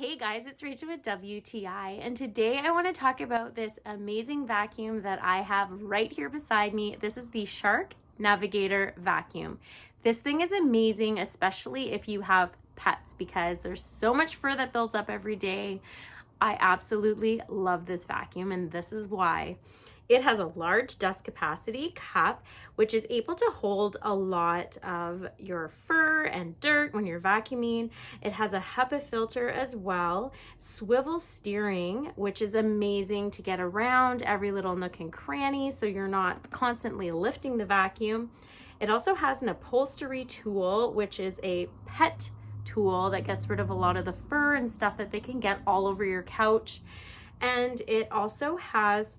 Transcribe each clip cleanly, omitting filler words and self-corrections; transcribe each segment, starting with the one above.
Hey guys, it's Rachel with WTI, and today I want to talk about this amazing vacuum that I have right here beside me. This is the Shark Navigator vacuum. This thing is amazing, especially if you have pets, because there's so much fur that builds up every day. I absolutely love this vacuum, and this is why. It has a large dust capacity cap, which is able to hold a lot of your fur and dirt when you're vacuuming. It has a HEPA filter as well, swivel steering, which is amazing to get around every little nook and cranny so you're not constantly lifting the vacuum. It also has an upholstery tool, which is a pet tool that gets rid of a lot of the fur and stuff that they can get all over your couch. And it also has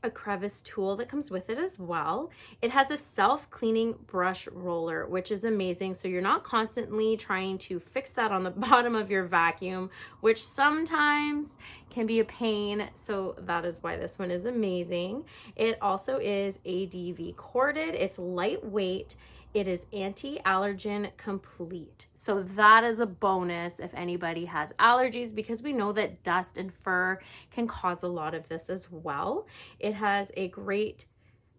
a crevice tool that comes with it as well. It has a self-cleaning brush roller, which is amazing. So you're not constantly trying to fix that on the bottom of your vacuum, which sometimes can be a pain. So that is why this one is amazing. It also is ADV corded. It's lightweight. It is anti-allergen complete. So that is a bonus if anybody has allergies, because we know that dust and fur can cause a lot of this as well. It has a great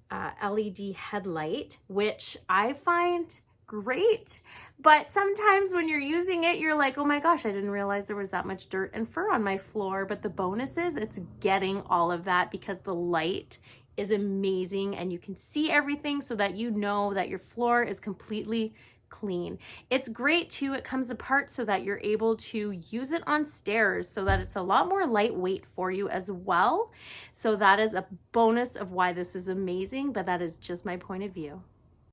LED headlight, which I find great, but sometimes when you're using it, you're like, oh my gosh, I didn't realize there was that much dirt and fur on my floor. But the bonus is it's getting all of that because the light is amazing and you can see everything so that you know that your floor is completely clean. It's great too. It comes apart so that you're able to use it on stairs so that it's a lot more lightweight for you as well. So that is a bonus of why this is amazing, but that is just my point of view.